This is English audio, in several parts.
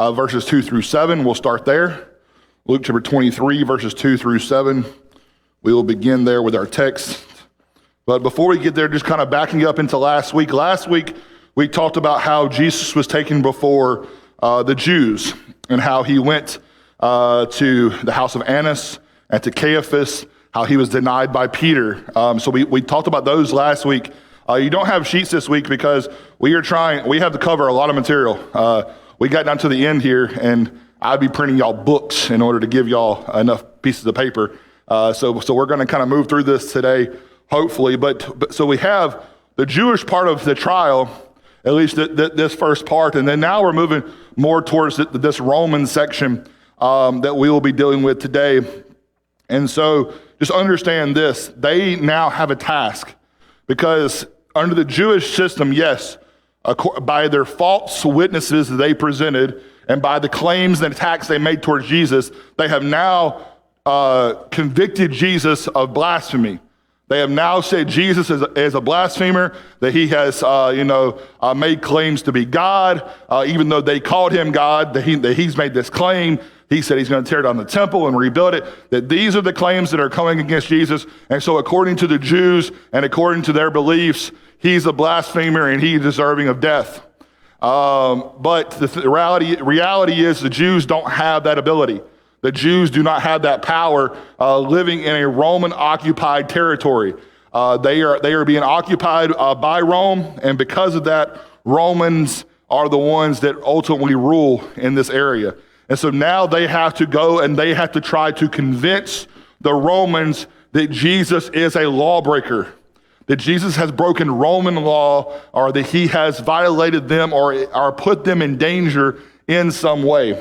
verses 2 through 7. We'll start there. Luke chapter 23, verses 2 through 7. We will begin there with our text. But before we get there, just kind of backing up into last week. Last week, we talked about how Jesus was taken before the Jews and how he went to the house of Annas and to Caiaphas, how he was denied by Peter. So we talked about those last week. You don't have sheets this week because we have to cover a lot of material. We got down to the end here, and I'd be printing y'all books in order to give y'all enough pieces of paper. So we're going to kind of move through this today, hopefully. But so we have the Jewish part of the trial, at least this first part, and then now we're moving more towards this Roman section that we will be dealing with today. And so just understand this: they now have a task, because under the Jewish system, yes, by their false witnesses that they presented and by the claims and attacks they made towards Jesus, they have now convicted Jesus of blasphemy. They have now said Jesus is a blasphemer, that he has made claims to be God, even though they called him God, that he's made this claim. He said he's going to tear down the temple and rebuild it, that these are the claims that are coming against Jesus. And so according to the Jews and according to their beliefs, he's a blasphemer and he's deserving of death. But the reality is the Jews don't have that ability. The Jews do not have that power living in a Roman occupied territory. They are being occupied by Rome, and because of that, Romans are the ones that ultimately rule in this area. And so now they have to go and they have to try to convince the Romans that Jesus is a lawbreaker, that Jesus has broken Roman law, or that he has violated them or put them in danger in some way.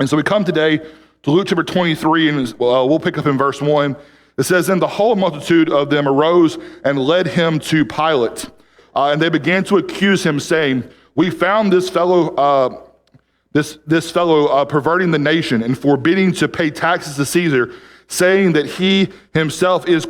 And so we come today to Luke chapter 23, and we'll pick up in verse 1. It says, "And the whole multitude of them arose and led him to Pilate. And they began to accuse him, saying, 'We found this fellow perverting the nation and forbidding to pay taxes to Caesar, saying that he himself is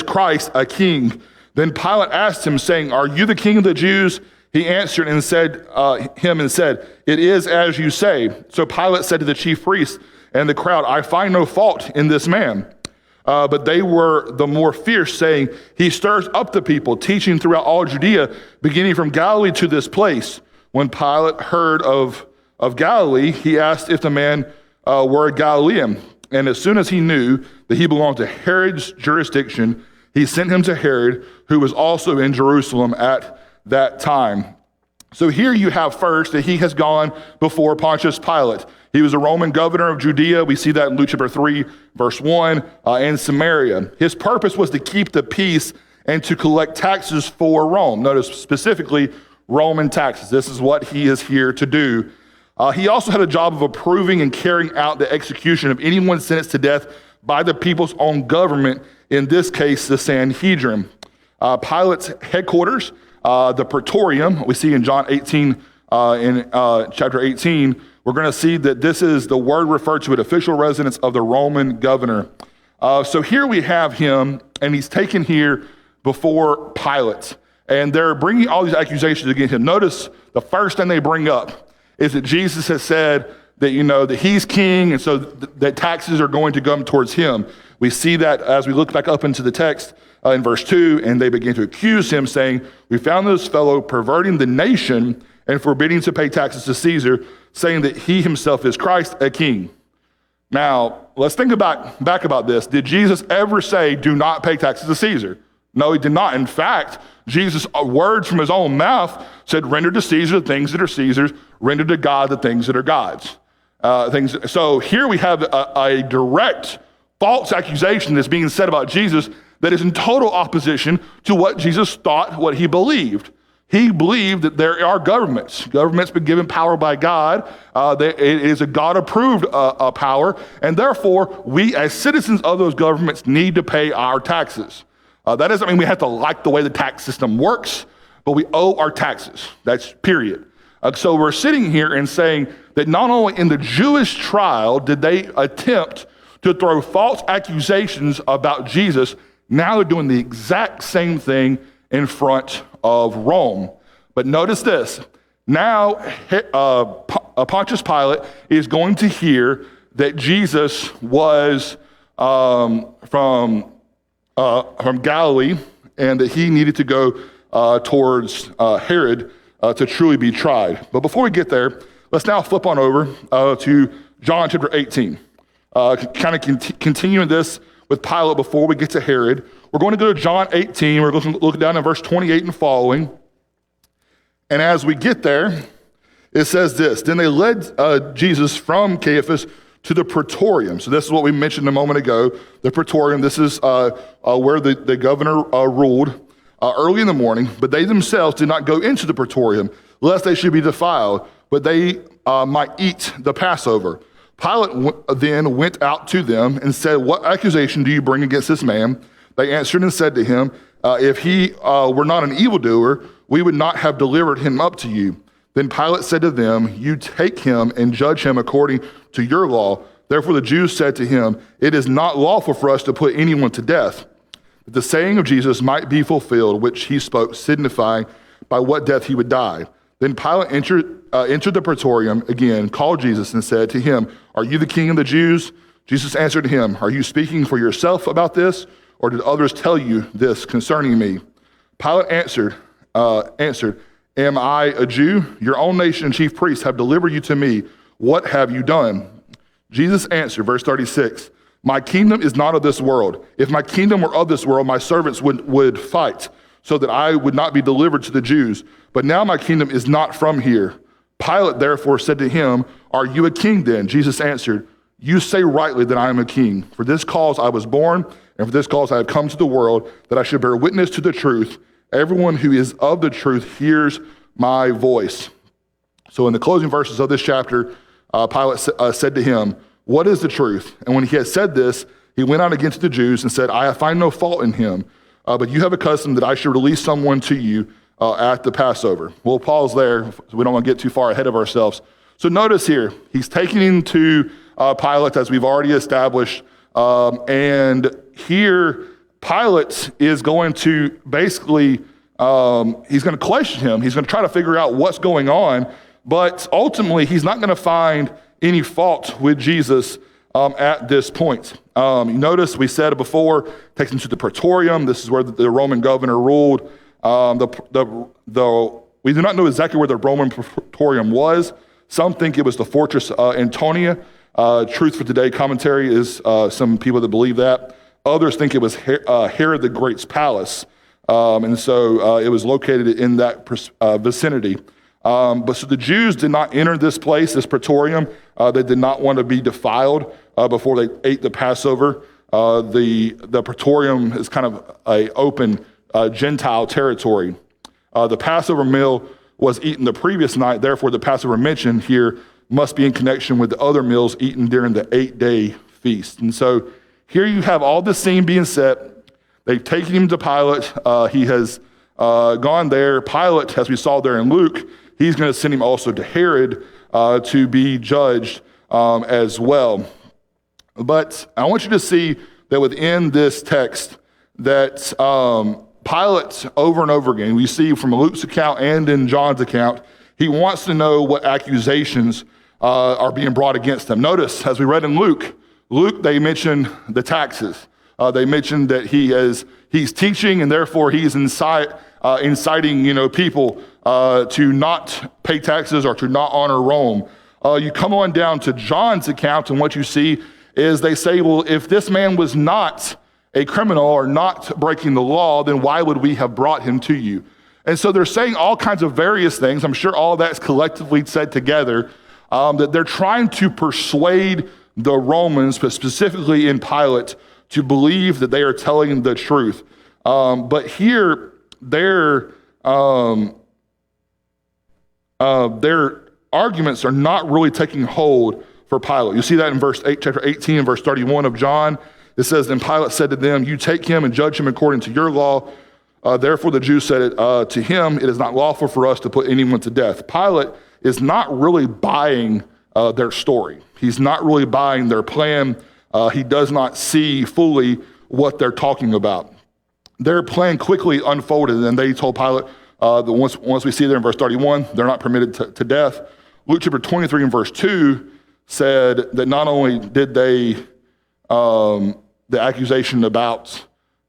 Christ, a king.' Then Pilate asked him, saying, 'Are you the king of the Jews?' He answered and said, 'It is as you say.' So Pilate said to the chief priests and the crowd, 'I find no fault in this man.' But they were the more fierce, saying, 'He stirs up the people, teaching throughout all Judea, beginning from Galilee to this place.' When Pilate heard of Galilee, he asked if the man were a Galilean. And as soon as he knew that he belonged to Herod's jurisdiction, he sent him to Herod, who was also in Jerusalem at that time." So here you have first that he has gone before Pontius Pilate. He was a Roman governor of Judea. We see that in Luke chapter 3, verse 1, and Samaria. His purpose was to keep the peace and to collect taxes for Rome. Notice specifically Roman taxes. This is what he is here to do. He also had a job of approving and carrying out the execution of anyone sentenced to death by the people's own government, in this case, the Sanhedrin. Pilate's headquarters, the Praetorium, we see in John 18, in chapter 18, we're going to see that this is the word referred to an official residence of the Roman governor. So here we have him, and he's taken here before Pilate, and they're bringing all these accusations against him. Notice the first thing they bring up is that Jesus has said that, that he's king, and so that taxes are going to come towards him. We see that as we look back up into the text in verse 2, and they begin to accuse him, saying, "We found this fellow perverting the nation and forbidding to pay taxes to Caesar, saying that he himself is Christ, a king." Now, let's think back about this. Did Jesus ever say, "Do not pay taxes to Caesar"? No, he did not. In fact, Jesus' words from his own mouth said, "Render to Caesar the things that are Caesar's, render to God the things that are God's." So here we have a direct false accusation that's being said about Jesus that is in total opposition to what Jesus thought, what he believed. He believed that there are governments. Government's been given power by God. It is a God-approved power, and therefore, we as citizens of those governments need to pay our taxes. That doesn't mean we have to like the way the tax system works, but we owe our taxes. That's period. So we're sitting here and saying that not only in the Jewish trial did they attempt to throw false accusations about Jesus, now they're doing the exact same thing in front of Rome. But notice this, Now, Pontius Pilate is going to hear that Jesus was from Galilee and that he needed to go towards Herod to truly be tried. But before we get there, let's now flip on over to John chapter 18. Continuing this with Pilate before we get to Herod. We're going to go to John 18. We're looking down at verse 28 and following. And as we get there, it says this: Then they led Jesus from Caiaphas to the praetorium. So this is what we mentioned a moment ago, the praetorium. This is where the governor ruled early in the morning, but they themselves did not go into the praetorium, lest they should be defiled, but they might eat the Passover. Pilate then went out to them and said, "What accusation do you bring against this man?" They answered and said to him, "If he were not an evildoer, we would not have delivered him up to you." Then Pilate said to them, "You take him and judge him according to your law." Therefore the Jews said to him, "It is not lawful for us to put anyone to death," that the saying of Jesus might be fulfilled, which he spoke, signifying by what death he would die. Then Pilate entered the praetorium again, called Jesus, and said to him, "Are you the king of the Jews?" Jesus answered him, "Are you speaking for yourself about this, or did others tell you this concerning me?" Pilate answered, "Am I a Jew? Your own nation and chief priests have delivered you to me. What have you done?" Jesus answered, verse 36, "My kingdom is not of this world. If my kingdom were of this world, my servants would fight, so that I would not be delivered to the Jews. But now my kingdom is not from here." Pilate therefore said to him, "Are you a king then?" Jesus answered, "You say rightly that I am a king. For this cause I was born, and for this cause I have come to the world, that I should bear witness to the truth. Everyone who is of the truth hears my voice." So in the closing verses of this chapter, Pilate said to him, "What is the truth?" And when he had said this, he went out against the Jews and said, "I find no fault in him, but you have a custom that I should release someone to you at the Passover." We'll pause there, so we don't want to get too far ahead of ourselves. So notice here, he's taking him to Pilate, as we've already established, and here Pilate is going to basically, he's going to question him. He's going to try to figure out what's going on, but ultimately he's not going to find any fault with Jesus at this point. Notice we said it before, takes him to the praetorium. This is where the Roman governor ruled. We do not know exactly where the Roman praetorium was. Some think it was the fortress Antonia. Truth for Today commentary is some people that believe that. Others think it was Herod the Great's palace. And so it was located in that vicinity. But so the Jews did not enter this place, this praetorium. They did not want to be defiled before they ate the Passover. The praetorium is kind of an open Gentile territory. The Passover meal was eaten the previous night. Therefore, the Passover mentioned here must be in connection with the other meals eaten during the 8-day feast. And so here you have all this scene being set. They've taken him to Pilate. He has gone there. Pilate, as we saw there in Luke, he's going to send him also to Herod to be judged as well. But I want you to see that within this text that Pilate, over and over again, we see from Luke's account and in John's account, he wants to know what accusations are being brought against him. Notice, as we read in Luke, they mention the taxes. They mentioned that he's teaching, and therefore he's inciting people to not pay taxes or to not honor Rome. You come on down to John's account, and what you see is they say, well, if this man was not a criminal or not breaking the law, then why would we have brought him to you? And so they're saying all kinds of various things. I'm sure all that's collectively said together, that they're trying to persuade the Romans, but specifically in Pilate, to believe that they are telling the truth. But here, their arguments are not really taking hold for Pilate. You see that in chapter 18 and verse 31 of John. It says, "Then Pilate said to them, 'You take him and judge him according to your law.' Therefore the Jews said to him, 'It is not lawful for us to put anyone to death.'" Pilate is not really buying their story. He's not really buying their plan. He does not see fully what they're talking about. Their plan quickly unfolded, and they told Pilate, Once we see there in verse 31, they're not permitted to death. Luke chapter 23 and verse 2 said that not only did they, the accusation about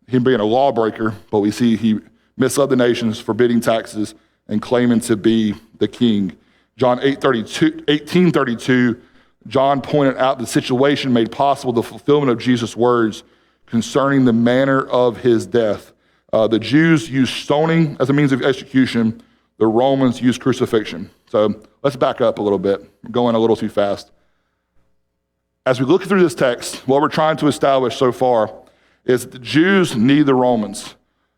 him being a lawbreaker, but we see he misled the nations, forbidding taxes and claiming to be the king. John 18:32, John pointed out the situation made possible the fulfillment of Jesus' words concerning the manner of his death. The Jews used stoning as a means of execution. The Romans used crucifixion. So let's back up a little bit. We're going a little too fast. As we look through this text, what we're trying to establish so far is that the Jews need the Romans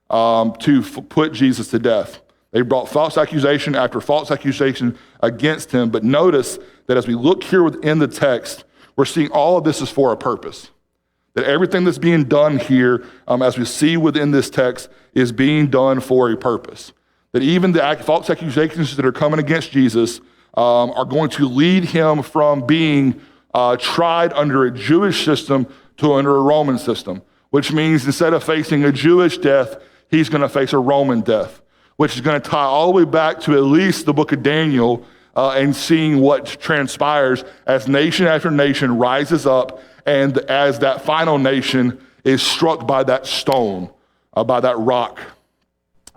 to put Jesus to death. They brought false accusation after false accusation against him. But notice that as we look here within the text, we're seeing all of this is for a purpose. That everything that's being done here, as we see within this text, is being done for a purpose. That even the false accusations that are coming against Jesus are going to lead him from being tried under a Jewish system to under a Roman system, which means instead of facing a Jewish death, he's going to face a Roman death, which is going to tie all the way back to at least the book of Daniel and seeing what transpires as nation after nation rises up and as that final nation is struck by that stone, by that rock.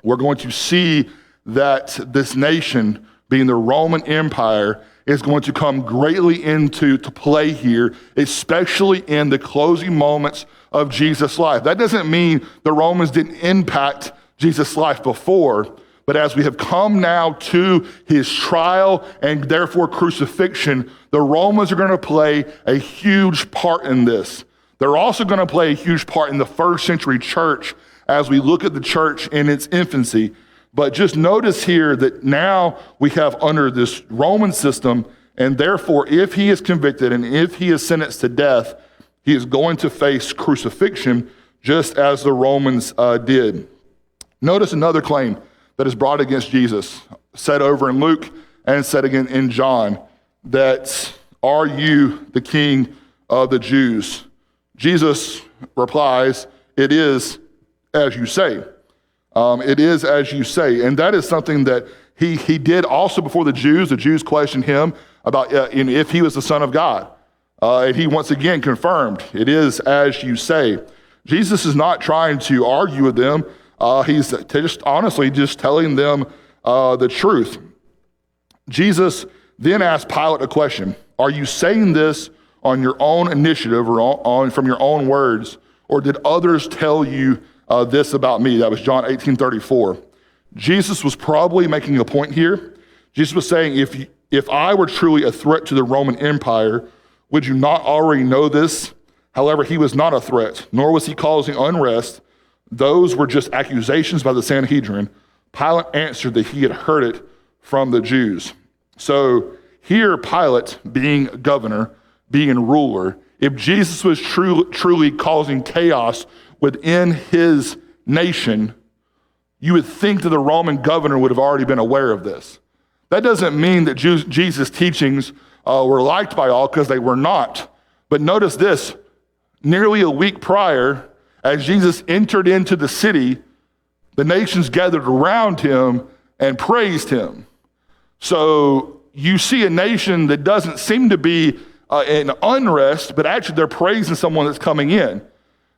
We're going to see that this nation, being the Roman Empire, is going to come greatly into play here, especially in the closing moments of Jesus' life. That doesn't mean the Romans didn't impact Jesus' life before, but as we have come now to his trial and therefore crucifixion, the Romans are going to play a huge part in this. They're also going to play a huge part in the first century church as we look at the church in its infancy. But just notice here that now we have under this Roman system, and therefore if he is convicted and if he is sentenced to death, he is going to face crucifixion just as the Romans did. Notice another claim that is brought against Jesus, said over in Luke and said again in John, that, "Are you the king of the Jews?" Jesus replies, "It is as you say." It is as you say. And that is something that he did also before the Jews. The Jews questioned him about if he was the Son of God. And he once again confirmed, "It is as you say." Jesus is not trying to argue with them. He's just honestly just telling them the truth. Jesus then asked Pilate a question. "Are you saying this on your own initiative or from your own words, or did others tell you this about me?" That was John 18:34. Jesus was probably making a point here. Jesus was saying, if I were truly a threat to the Roman Empire, would you not already know this? However, he was not a threat, nor was he causing unrest. Those were just accusations by the Sanhedrin. Pilate answered that he had heard it from the Jews. So here, Pilate, being governor, being ruler, if Jesus was truly causing chaos within his nation, you would think that the Roman governor would have already been aware of this. That doesn't mean that Jesus' teachings were liked by all, because they were not. But notice this, nearly a week prior, as Jesus entered into the city, the nations gathered around him and praised him. So you see a nation that doesn't seem to be in unrest, but actually they're praising someone that's coming in.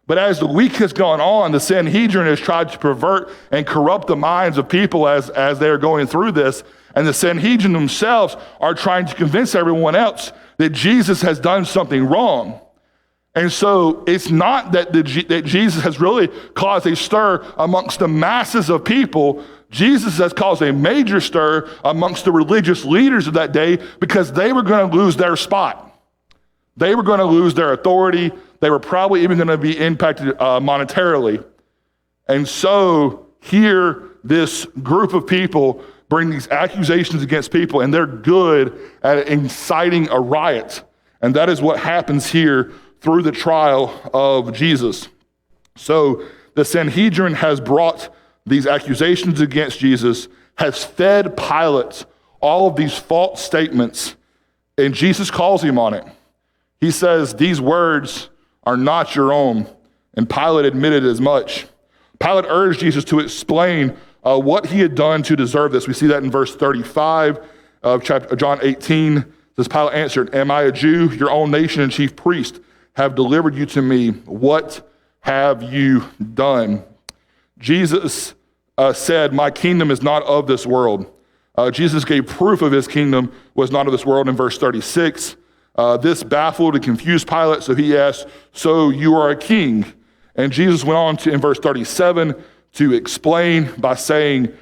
But as the week has gone on, the Sanhedrin has tried to pervert and corrupt the minds of people as they're going through this. And the Sanhedrin themselves are trying to convince everyone else that Jesus has done something wrong. And so it's not that Jesus has really caused a stir amongst the masses of people. Jesus has caused a major stir amongst the religious leaders of that day, because they were going to lose their spot. They were going to lose their authority. They were probably even going to be impacted monetarily. And so here, this group of people bring these accusations against people, and they're good at inciting a riot. And that is what happens here through the trial of Jesus. So the Sanhedrin has brought these accusations against Jesus, has fed Pilate all of these false statements, and Jesus calls him on it. He says, "These words are not your own," and Pilate admitted as much. Pilate urged Jesus to explain what he had done to deserve this. We see that in verse 35 of John 18. Says, Pilate answered, am I a Jew? Your own nation and chief priest have delivered you to me. What have you done? Jesus said, my kingdom is not of this world. Jesus gave proof of his kingdom was not of this world in verse 36. This baffled and confused Pilate, so he asked, so you are a king? And Jesus went on to, in verse 37, to explain by saying,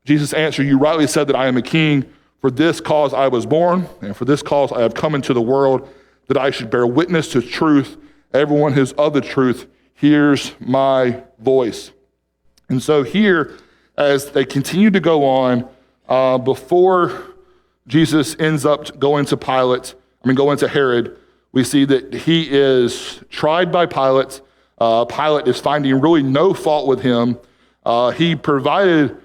Jesus answered, you rightly said that I am a king. For this cause I was born, and for this cause I have come into the world, that I should bear witness to truth. Everyone who is of the truth hears my voice. And so here, as they continue to go on, before Jesus ends up going to Herod, we see that he is tried by Pilate. Pilate is finding really no fault with him. He provided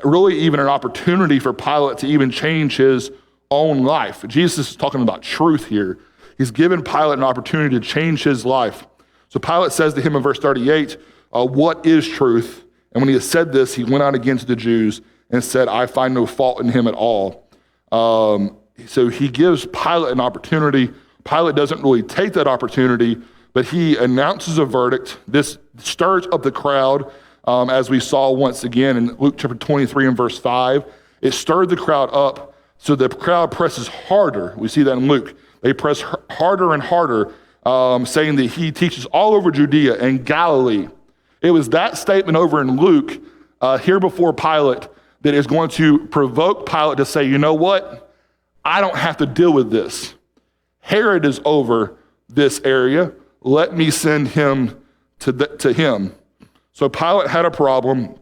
really even an opportunity for Pilate to even change his own life. Jesus is talking about truth here. He's given Pilate an opportunity to change his life. So Pilate says to him in verse 38, what is truth? And when he had said this, he went out again to the Jews and said, I find no fault in him at all. So he gives Pilate an opportunity. Pilate doesn't really take that opportunity, but he announces a verdict. This stirs up the crowd. As we saw once again in Luke chapter 23 and verse 5, it stirred the crowd up, so the crowd presses harder. We see that in Luke. They press harder and harder, saying that he teaches all over Judea and Galilee. It was that statement over in Luke, here before Pilate, that is going to provoke Pilate to say, you know what? I don't have to deal with this. Herod is over this area. Let me send him to him. So Pilate had a problem.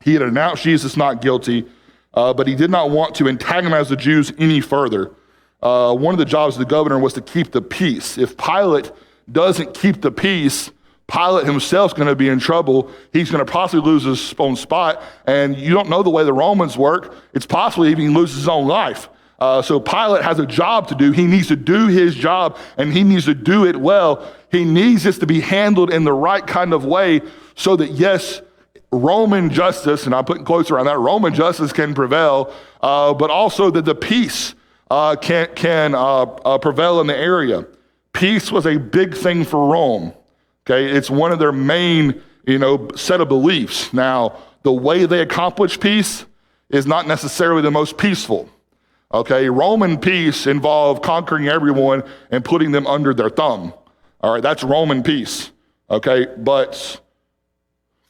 He had announced Jesus not guilty, but he did not want to antagonize the Jews any further. One of the jobs of the governor was to keep the peace. If Pilate doesn't keep the peace, Pilate himself's going to be in trouble. He's going to possibly lose his own spot, and you don't know the way the Romans work. It's possible he even loses his own life. So Pilate has a job to do. He needs to do his job, and he needs to do it well. He needs this to be handled in the right kind of way so that, yes, Roman justice, and I'm putting quotes around that, Roman justice can prevail, but also that the peace can prevail in the area. Peace was a big thing for Rome. Okay, it's one of their main, set of beliefs. Now, the way they accomplish peace is not necessarily the most peaceful. Okay, Roman peace involved conquering everyone and putting them under their thumb. All right, that's Roman peace. Okay, but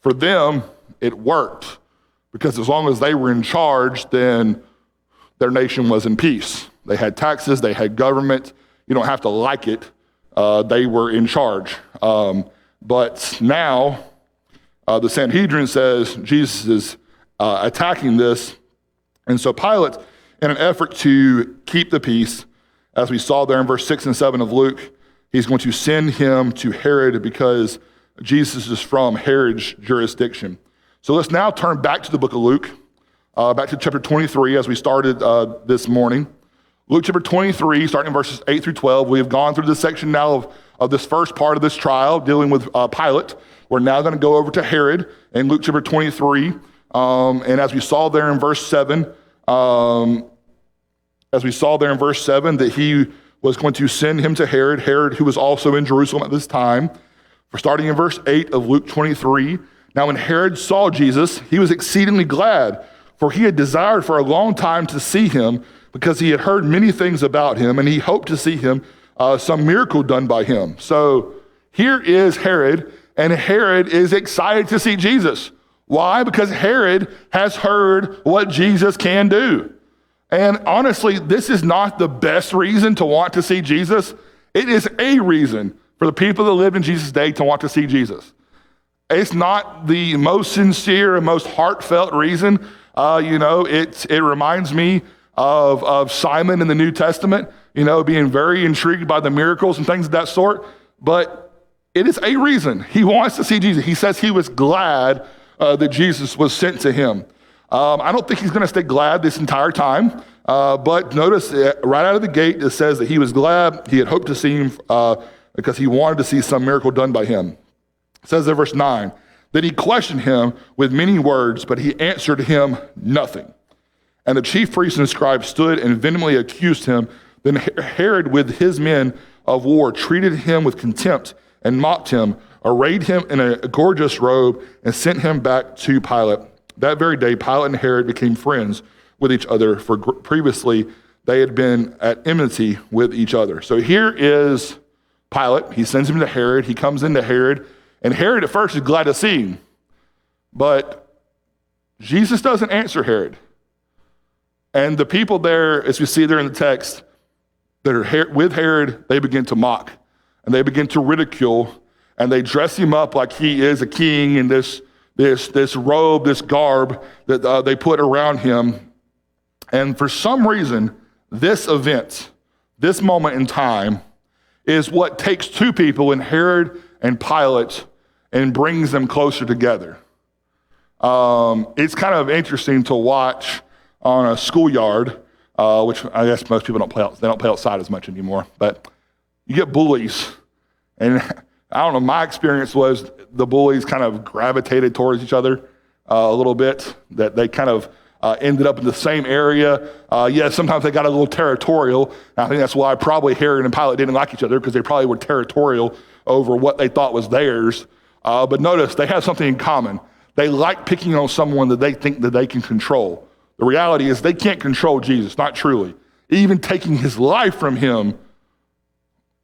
for them, it worked because as long as they were in charge, then their nation was in peace. They had taxes, they had government. You don't have to like it. They were in charge. But now the Sanhedrin says Jesus is attacking this. And so Pilate, in an effort to keep the peace, as we saw there in verse 6 and 7 of Luke, he's going to send him to Herod because Jesus is from Herod's jurisdiction. So let's now turn back to the book of Luke, back to chapter 23 as we started this morning. Luke chapter 23, starting in verses 8 through 12. We have gone through this section now of this first part of this trial dealing with Pilate. We're now going to go over to Herod in Luke chapter 23. And as we saw there in verse 7, that he was going to send him to Herod, who was also in Jerusalem at this time. We're starting in verse 8 of Luke 23. Now when Herod saw Jesus, he was exceedingly glad, for he had desired for a long time to see him, because he had heard many things about him, and he hoped to see him, some miracle done by him. So here is Herod, and Herod is excited to see Jesus. Why? Because Herod has heard what Jesus can do. And honestly, this is not the best reason to want to see Jesus. It is a reason for the people that lived in Jesus' day to want to see Jesus. It's not the most sincere and most heartfelt reason. It reminds me of Simon in the New Testament, being very intrigued by the miracles and things of that sort. But it is a reason. He wants to see Jesus. He says he was glad that Jesus was sent to him. I don't think he's going to stay glad this entire time. But notice right out of the gate, it says that he was glad. He had hoped to see him because he wanted to see some miracle done by him. It says in verse 9, Then he questioned him with many words, but he answered him nothing. And the chief priests and scribes stood and vehemently accused him. Then Herod with his men of war treated him with contempt and mocked him, arrayed him in a gorgeous robe, and sent him back to Pilate. That very day, Pilate and Herod became friends with each other, for previously they had been at enmity with each other. So here is Pilate. He sends him to Herod. He comes into Herod, and Herod at first is glad to see him. But Jesus doesn't answer Herod. And the people there, as we see there in the text, that are with Herod, they begin to mock, and they begin to ridicule, and they dress him up like he is a king in this robe, this garb that they put around him. And for some reason, this event, this moment in time, is what takes two people in Herod and Pilate and brings them closer together. It's kind of interesting to watch on a schoolyard, which I guess most people don't play out. They don't play outside as much anymore. But you get bullies, and I don't know. My experience was the bullies kind of gravitated towards each other a little bit. That they kind of ended up in the same area. Sometimes they got a little territorial. I think that's why probably Herod and Pilate didn't like each other, because they probably were territorial over what they thought was theirs. But notice they have something in common. They like picking on someone that they think that they can control. The reality is they can't control Jesus, not truly. Even taking his life from him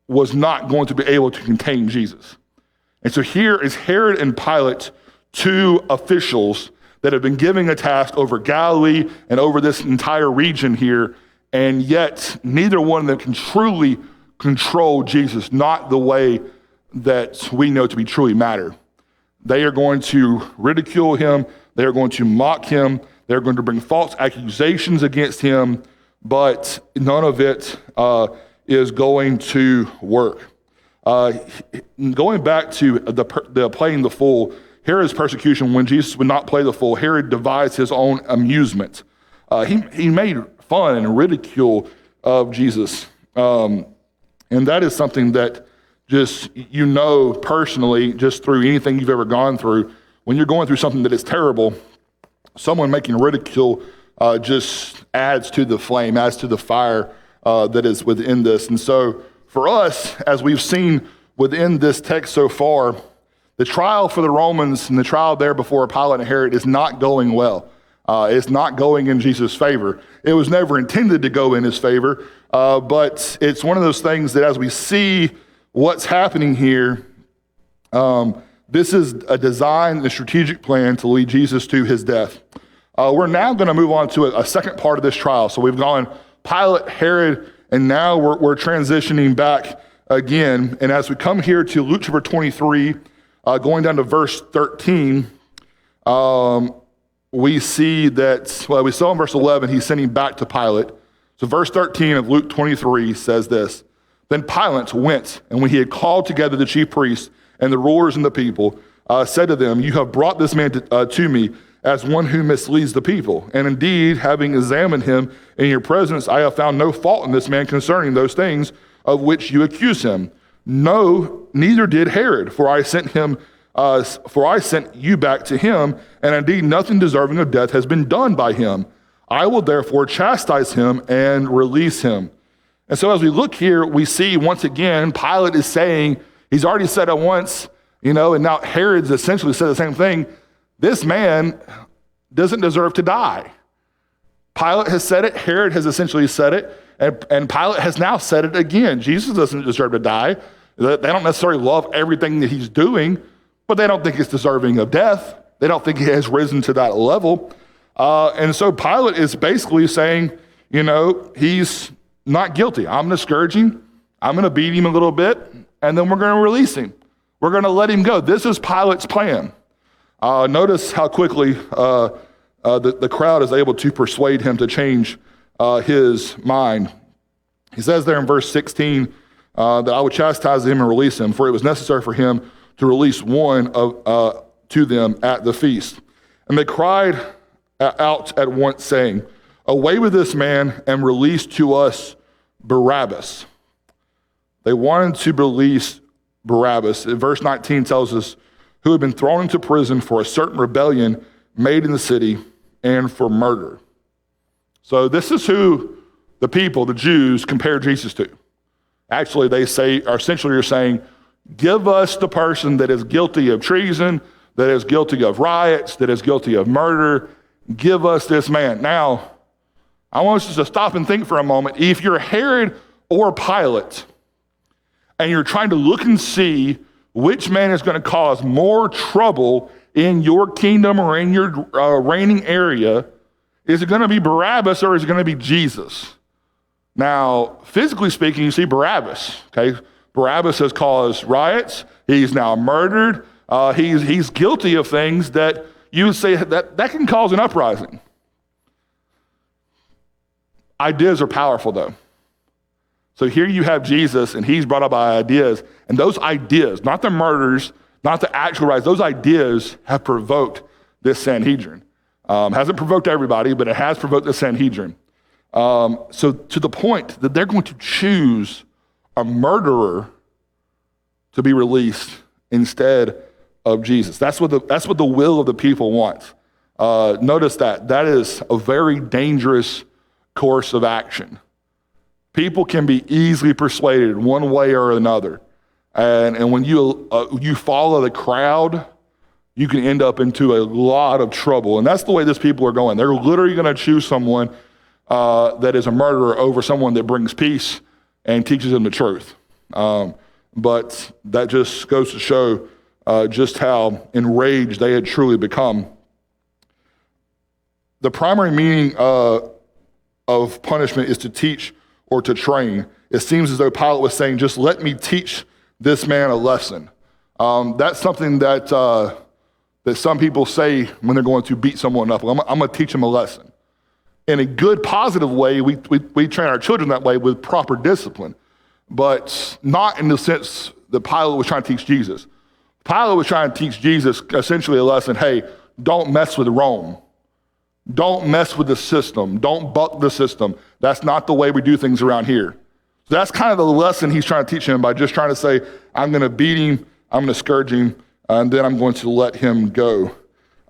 was not going to be able to contain Jesus. And so here is Herod and Pilate, two officials that have been given a task over Galilee and over this entire region here, and yet neither one of them can truly control Jesus, not the way that we know to be truly matter. They are going to ridicule him. They are going to mock him. They're going to bring false accusations against him, but none of it is going to work. Going back to the playing the fool, Herod's persecution, when Jesus would not play the fool, Herod devised his own amusement. He made fun and ridicule of Jesus. And that is something that just, personally, just through anything you've ever gone through, when you're going through something that is terrible, someone making ridicule just adds to the flame, adds to the fire that is within this. And so for us, as we've seen within this text so far, the trial for the Romans and the trial there before Pilate and Herod is not going well. It's not going in Jesus' favor. It was never intended to go in his favor, but it's one of those things that as we see what's happening here, this is a design, a strategic plan to lead Jesus to his death. We're now going to move on to a second part of this trial. So we've gone Pilate, Herod, and now we're transitioning back again. And as we come here to Luke chapter 23, going down to verse 13, we see that, we saw in verse 11, he's sending back to Pilate. So verse 13 of Luke 23 says this: Then Pilate went, and when he had called together the chief priests and the rulers and the people, said to them, You have brought this man to me as one who misleads the people. And indeed, having examined him in your presence, I have found no fault in this man concerning those things of which you accuse him. No, neither did Herod, for I sent you back to him, and indeed nothing deserving of death has been done by him. I will therefore chastise him and release him. And so as we look here, we see once again, Pilate is saying, he's already said it once, and now Herod's essentially said the same thing. This man doesn't deserve to die. Pilate has said it, Herod has essentially said it, and Pilate has now said it again. Jesus doesn't deserve to die. They don't necessarily love everything that he's doing, but they don't think he's deserving of death. They don't think he has risen to that level. And so Pilate is basically saying, he's not guilty. I'm going to scourge him. I'm going to beat him a little bit, and then we're going to release him. We're going to let him go. This is Pilate's plan. Notice how quickly the crowd is able to persuade him to change his mind. He says there in verse 16 that I would chastise him and release him, for it was necessary for him to release one to them at the feast. And they cried out at once, saying, Away with this man and release to us Barabbas. They wanted to release Barabbas. Verse 19 tells us, who had been thrown into prison for a certain rebellion made in the city and for murder. So this is who the people, the Jews, compare Jesus to. Actually, they say, or essentially are saying, give us the person that is guilty of treason, that is guilty of riots, that is guilty of murder. Give us this man. Now, I want us to stop and think for a moment. If you're Herod or Pilate, and you're trying to look and see which man is going to cause more trouble in your kingdom or in your reigning area, is it going to be Barabbas or is it going to be Jesus? Now, physically speaking, you see Barabbas, okay? Barabbas has caused riots. He's now murdered. He's guilty of things that you would say that can cause an uprising. Ideas are powerful, though. So here you have Jesus, and he's brought up by ideas, and those ideas, not the murders, not the actual riots, those ideas have provoked this Sanhedrin. Hasn't provoked everybody, but it has provoked the Sanhedrin. So to the point that they're going to choose a murderer to be released instead of Jesus. That's what the will of the people wants. Notice that is a very dangerous course of action. People can be easily persuaded one way or another, and when you follow the crowd, you can end up into a lot of trouble. And that's the way these people are going. They're literally going to choose someone that is a murderer over someone that brings peace and teaches them the truth. But that just goes to show just how enraged they had truly become. The primary meaning of punishment is to teach or to train. It seems as though Pilate was saying, just let me teach this man a lesson. That's something that some people say when they're going to beat someone up. I'm going to teach them a lesson. In a good, positive way, we train our children that way with proper discipline, but not in the sense that Pilate was trying to teach Jesus. Pilate was trying to teach Jesus essentially a lesson, hey, don't mess with Rome. Don't mess with the system. Don't buck the system. That's not the way we do things around here. So that's kind of the lesson he's trying to teach him by just trying to say, I'm going to beat him, I'm going to scourge him, and then I'm going to let him go.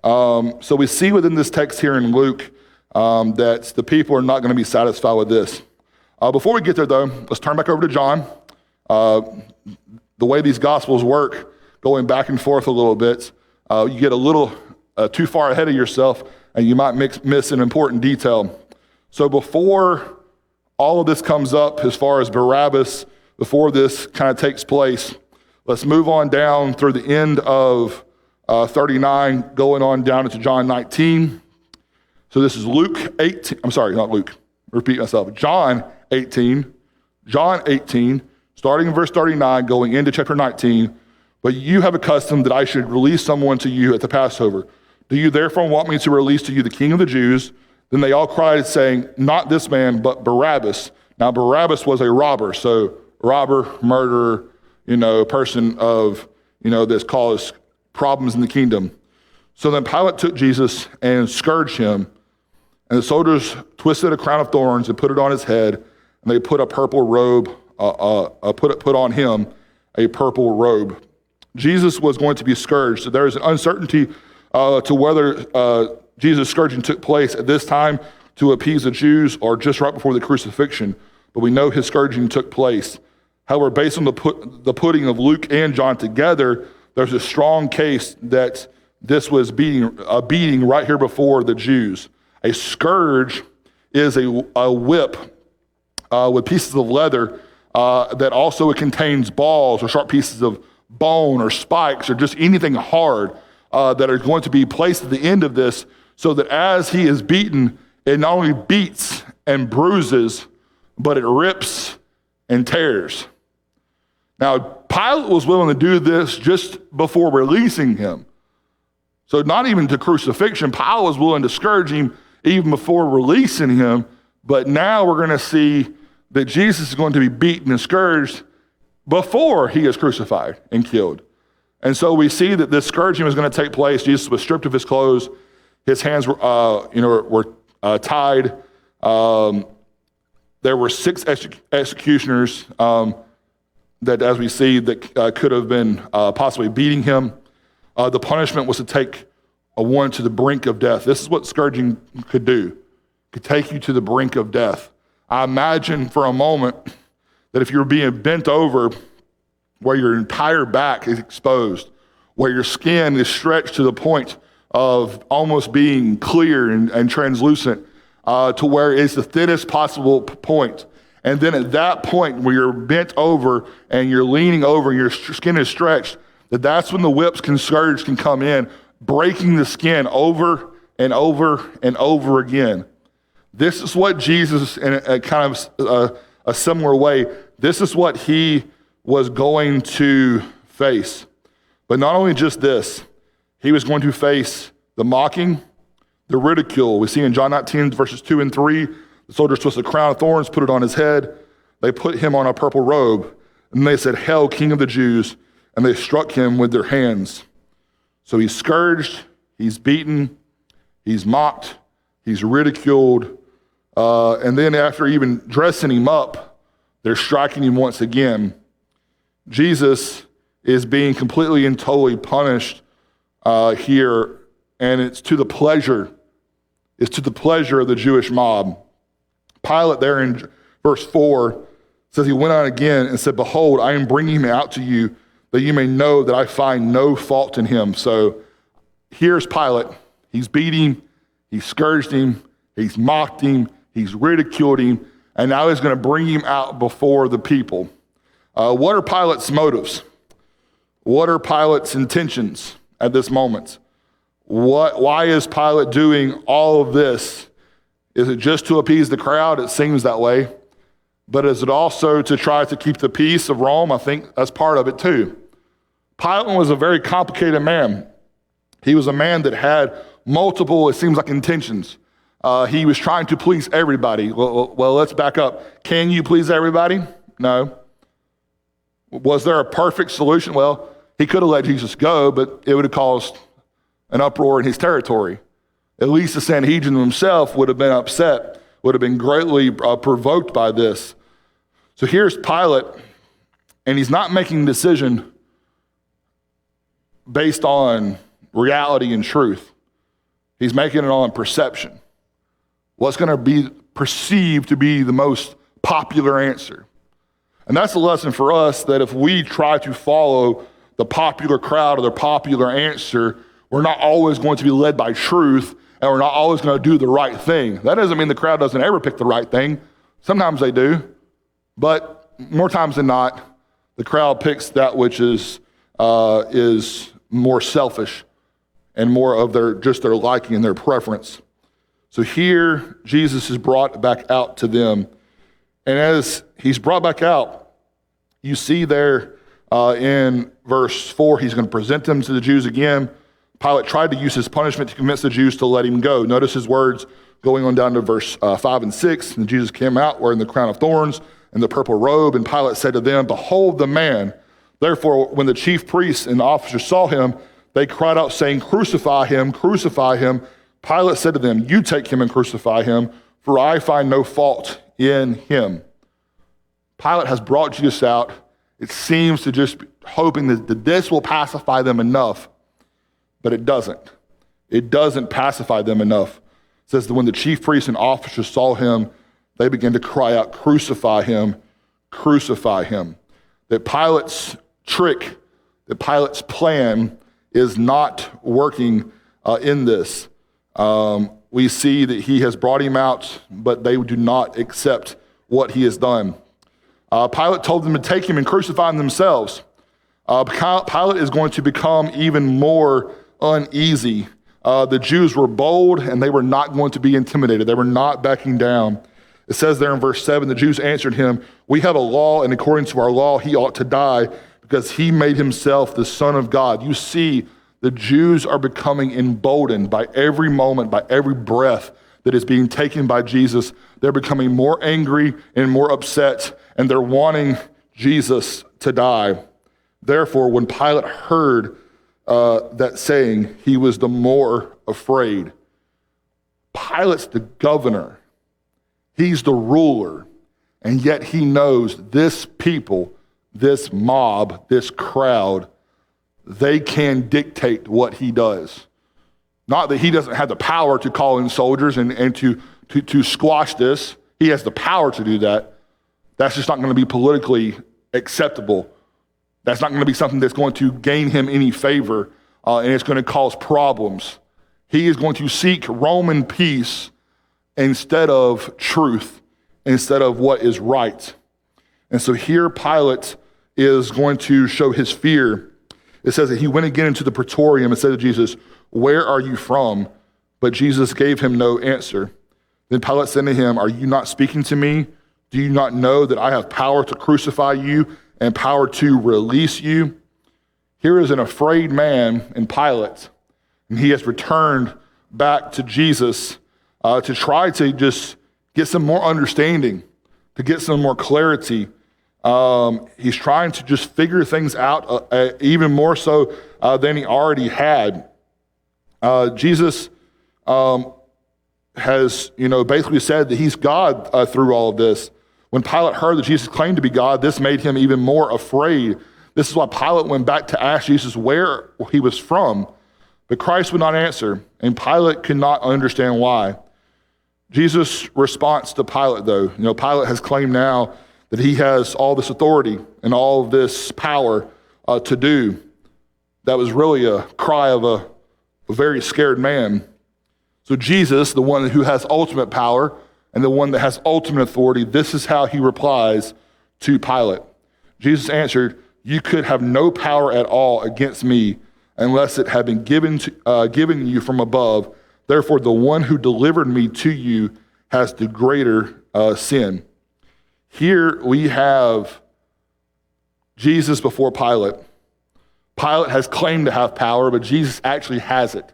So we see within this text here in Luke that the people are not going to be satisfied with this. Before we get there, though, let's turn back over to John. The way these Gospels work, going back and forth a little bit, you get a little too far ahead of yourself, and you might miss an important detail. So before all of this comes up, as far as Barabbas, before this kind of takes place, let's move on down through the end of 39, going on down into John 19. So this is Luke 18, I'm sorry, not Luke, repeat myself, John 18, starting in verse 39, going into chapter 19. But you have a custom that I should release someone to you at the Passover. Do you therefore want me to release to you the King of the Jews? Then they all cried, saying, not this man, but Barabbas. Now Barabbas was a robber, so robber, murderer, a person of, that's caused problems in the kingdom. So then Pilate took Jesus and scourged him, and the soldiers twisted a crown of thorns and put it on his head, and they put a purple robe, put on him a purple robe. Jesus was going to be scourged. So there is an uncertainty to whether Jesus' scourging took place at this time to appease the Jews or just right before the crucifixion, but we know his scourging took place. However, based on the putting of Luke and John together, there's a strong case that this was a beating right here before the Jews. A scourge is a whip with pieces of leather that also contains balls or sharp pieces of bone or spikes or just anything hard that are going to be placed at the end of this, so that as he is beaten, it not only beats and bruises, but it rips and tears. Now, Pilate was willing to do this just before releasing him. So not even to crucifixion, Pilate was willing to scourge him even before releasing him. But now we're going to see that Jesus is going to be beaten and scourged before he is crucified and killed. And so we see that this scourging was going to take place. Jesus was stripped of his clothes. His hands were tied. There were 6 executioners that, as we see, that could have been possibly beating him. The punishment was to take a one to the brink of death. This is what scourging could do. It could take you to the brink of death. I imagine for a moment that if you're being bent over where your entire back is exposed, where your skin is stretched to the point of almost being clear and translucent, to where it's the thinnest possible point. And then at that point where you're bent over and you're leaning over and your skin is stretched, that's when the whips can scourge can come in, breaking the skin over and over and over again. This is what Jesus, in a kind of a similar way, this is what he was going to face. But not only just this, he was going to face the mocking, the ridicule. We see in John 19, verses 2 and 3, the soldiers twisted a crown of thorns, put it on his head. They put him on a purple robe, and they said, "Hail, King of the Jews," and they struck him with their hands. So he's scourged, he's beaten, he's mocked, he's ridiculed, and then after even dressing him up, they're striking him once again. Jesus is being completely and totally punished here, and it's to the pleasure of the Jewish mob. Pilate there in verse 4 says he went on again and said, "Behold, I am bringing him out to you that you may know that I find no fault in him." So here's Pilate. He's beat him, he's scourged him, he's mocked him, he's ridiculed him, and now he's going to bring him out before the people. What are Pilate's motives? What are Pilate's intentions at this moment? Why is Pilate doing all of this? Is it just to appease the crowd? It seems that way. But is it also to try to keep the peace of Rome? I think that's part of it too. Pilate was a very complicated man. He was a man that had multiple, it seems like, intentions. He was trying to please everybody. Well, let's back up. Can you please everybody? No. Was there a perfect solution? Well, he could have let Jesus go, but it would have caused an uproar in his territory. At least the Sanhedrin himself would have been upset, would have been greatly provoked by this. So here's Pilate, and he's not making a decision based on reality and truth. He's making it on perception. What's going to be perceived to be the most popular answer. And that's a lesson for us, that if we try to follow the popular crowd or the popular answer, we're not always going to be led by truth, and we're not always going to do the right thing. That doesn't mean the crowd doesn't ever pick the right thing. Sometimes they do, but more times than not, the crowd picks that which is more selfish and more of their liking and their preference. So here, Jesus is brought back out to them. And as he's brought back out, you see there in verse 4, he's going to present them to the Jews again. Pilate tried to use his punishment to convince the Jews to let him go. Notice his words going on down to verse 5 and 6. And Jesus came out wearing the crown of thorns and the purple robe. And Pilate said to them, "Behold the man." Therefore, when the chief priests and the officers saw him, they cried out, saying, "Crucify him, crucify him." Pilate said to them, "You take him and crucify him, for I find no fault in him." Pilate has brought Jesus out. It seems to just be hoping that this will pacify them enough, but it doesn't. It doesn't pacify them enough. It says that when the chief priests and officers saw him, they began to cry out, "Crucify him, crucify him." That Pilate's trick, that Pilate's plan is not working in this. We see that he has brought him out, but they do not accept what he has done. Pilate told them to take him and crucify him themselves. Pilate is going to become even more uneasy. The Jews were bold, and they were not going to be intimidated. They were not backing down. It says there in verse 7, the Jews answered him, "We have a law, and according to our law, he ought to die because he made himself the Son of God." You see, the Jews are becoming emboldened by every moment, by every breath that is being taken by Jesus. They're becoming more angry and more upset, and they're wanting Jesus to die. Therefore, when Pilate heard that saying, he was the more afraid. Pilate's the governor. He's the ruler. And yet he knows this people, this mob, this crowd, they can dictate what he does. Not that he doesn't have the power to call in soldiers and to squash this. He has the power to do that. That's just not going to be politically acceptable. That's not going to be something that's going to gain him any favor, and it's going to cause problems. He is going to seek Roman peace instead of truth, instead of what is right. And so here Pilate is going to show his fear. It says that he went again into the praetorium and said to Jesus, "Where are you from?" But Jesus gave him no answer. Then Pilate said to him, "Are you not speaking to me? Do you not know that I have power to crucify you and power to release you?" Here is an afraid man in Pilate, and he has returned back to Jesus to try to just get some more understanding, to get some more clarity. He's trying to just figure things out even more so than he already had. Jesus has, basically said that he's God through all of this. When Pilate heard that Jesus claimed to be God, this made him even more afraid. This is why Pilate went back to ask Jesus where he was from, but Christ would not answer, and Pilate could not understand why. Jesus' response to Pilate, though, Pilate has claimed now that he has all this authority and all of this power to do. That was really a cry of a very scared man. So Jesus, the one who has ultimate power and the one that has ultimate authority, this is how he replies to Pilate. Jesus answered, "You could have no power at all against me unless it had been given you from above. Therefore, the one who delivered me to you has the greater sin." Here we have Jesus before Pilate. Pilate has claimed to have power, but Jesus actually has it.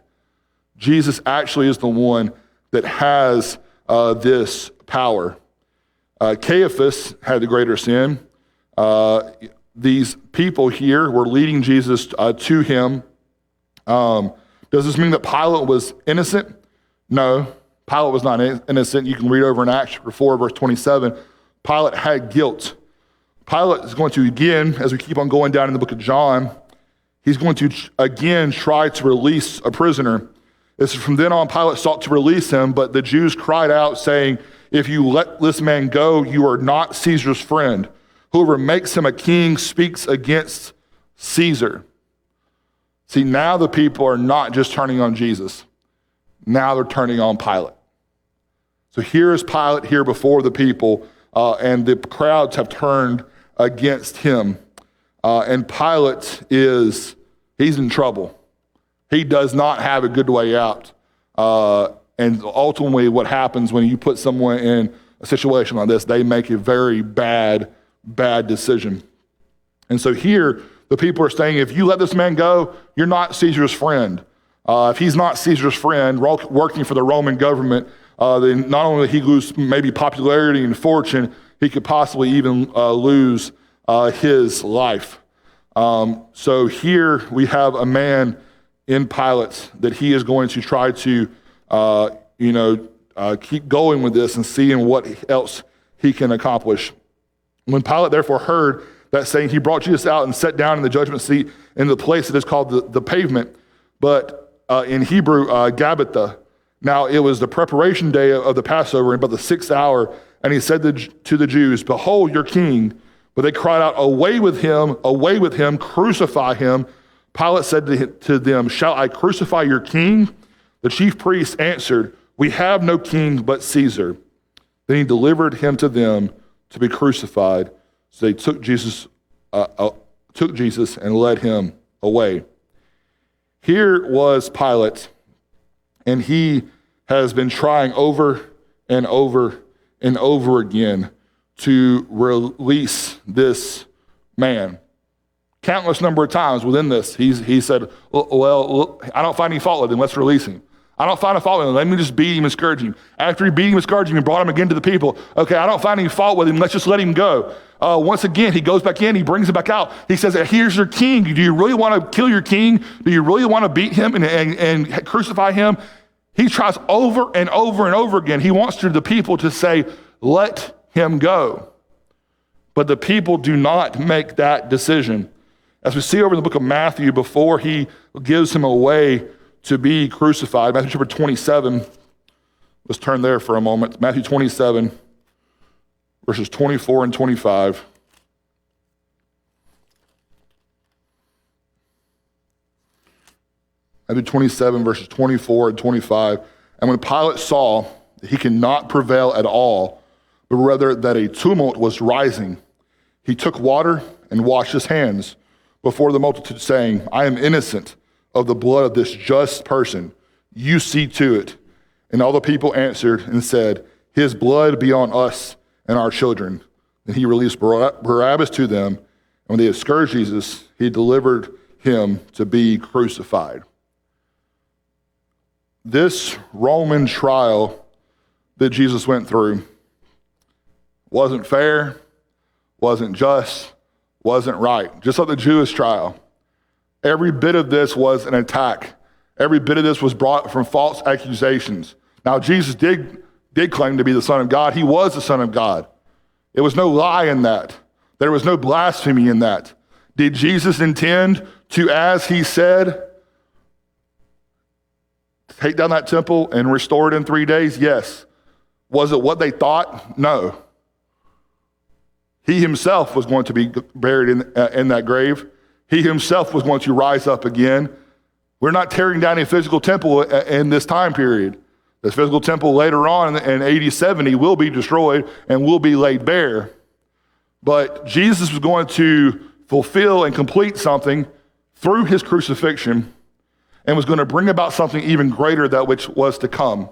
Jesus actually is the one that has this power. Caiaphas had the greater sin. These people here were leading Jesus to him. Does this mean that Pilate was innocent? No, Pilate was not innocent. You can read over in Acts 4, verse 27. Pilate had guilt. Pilate is going to, again, as we keep on going down in the book of John, he's going to again try to release a prisoner. This is from then on, Pilate sought to release him, but the Jews cried out, saying, "If you let this man go, you are not Caesar's friend. Whoever makes him a king speaks against Caesar." See, now the people are not just turning on Jesus. Now they're turning on Pilate. So here is Pilate here before the people, and the crowds have turned against him. And Pilate he's in trouble. He does not have a good way out. And ultimately what happens when you put someone in a situation like this, they make a very bad decision. And so here, the people are saying, if you let this man go, you're not Caesar's friend. If he's not Caesar's friend, working for the Roman government, then not only he lose maybe popularity and fortune, he could possibly even lose his life. So here we have a man in Pilate that he is going to try to, keep going with this and seeing what else he can accomplish. When Pilate therefore heard that saying, he brought Jesus out and sat down in the judgment seat in the place that is called the pavement, but in Hebrew, Gabbatha. Now it was the preparation day of the Passover, and about the 6th hour, and he said to the Jews, "Behold your king." But they cried out, away with him, crucify him." Pilate said to them, "Shall I crucify your king?" The chief priests answered, "We have no king but Caesar." Then he delivered him to them to be crucified. So they took Jesus and led him away. Here was Pilate, and he has been trying over and over and over again to release this man. Countless number of times within this, he said, well, I don't find any fault with him, let's release him. I don't find a fault with him, let me just beat him and scourge him. After he beat him and scourged him, he brought him again to the people. Okay, I don't find any fault with him, let's just let him go. Once again, he goes back in, he brings him back out. He says, here's your king. Do you really want to kill your king? Do you really want to beat him and crucify him? He tries over and over and over again. He wants the people to say, let him go. But the people do not make that decision. As we see over in the book of Matthew, before he gives him away to be crucified, Matthew chapter 27, let's turn there for a moment. Matthew 27, verses 24 and 25. Matthew 27, verses 24 and 25. And when Pilate saw that he could not prevail at all, but rather that a tumult was rising, he took water and washed his hands before the multitude, saying, I am innocent of the blood of this just person. You see to it. And all the people answered and said, his blood be on us and our children. And he released Barabbas to them. And when they had scourged Jesus, he delivered him to be crucified. This Roman trial that Jesus went through wasn't fair, wasn't just, wasn't right. Just like the Jewish trial. Every bit of this was an attack. Every bit of this was brought from false accusations. Now, Jesus did claim to be the Son of God. He was the Son of God. There was no lie in that. There was no blasphemy in that. Did Jesus intend to, as he said, take down that temple and restore it in 3 days? Yes. Was it what they thought? No. He himself was going to be buried in that grave. He himself was going to rise up again. We're not tearing down a physical temple in this time period. The physical temple later on in AD 70 will be destroyed and will be laid bare. But Jesus was going to fulfill and complete something through his crucifixion and was going to bring about something even greater, that which was to come.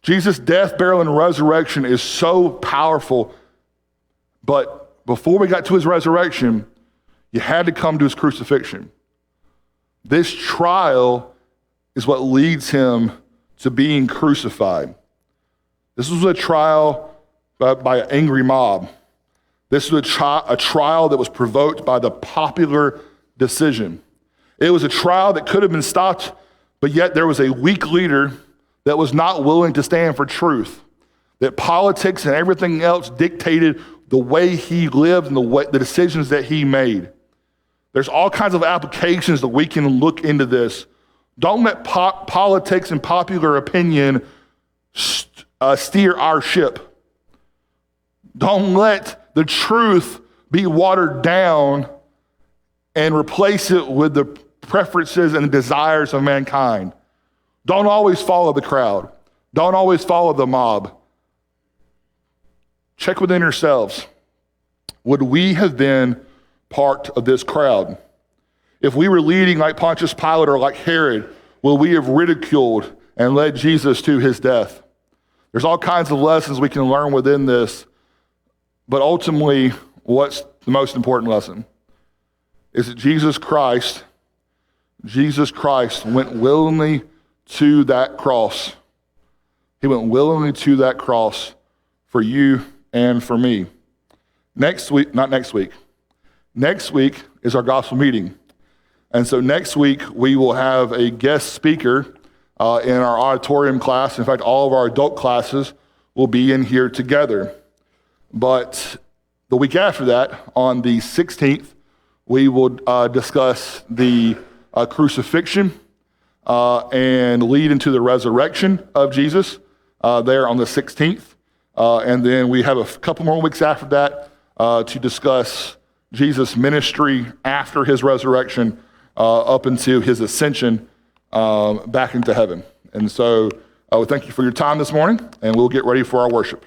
Jesus' death, burial, and resurrection is so powerful, but before we got to his resurrection, you had to come to his crucifixion. This trial is what leads him to being crucified. This was a trial by an angry mob. This was a trial that was provoked by the popular decision. It was a trial that could have been stopped, but yet there was a weak leader that was not willing to stand for truth. That politics and everything else dictated the way he lived and the decisions that he made. There's all kinds of applications that we can look into this. Don't let politics and popular opinion steer our ship. Don't let the truth be watered down and replace it with the preferences and desires of mankind. Don't always follow the crowd. Don't always follow the mob. Check within yourselves. Would we have been part of this crowd? If we were leading like Pontius Pilate or like Herod, will we have ridiculed and led Jesus to his death? There's all kinds of lessons we can learn within this, but ultimately, what's the most important lesson? Is that Jesus Christ went willingly to that cross. He went willingly to that cross for you and for me. Next week is our gospel meeting. And so next week, we will have a guest speaker in our auditorium class. In fact, all of our adult classes will be in here together. But the week after that, on the 16th, we will discuss the crucifixion and lead into the resurrection of Jesus there on the 16th. And then we have a couple more weeks after that to discuss Jesus' ministry after his resurrection up into his ascension back into heaven. And so we thank you for your time this morning, and we'll get ready for our worship.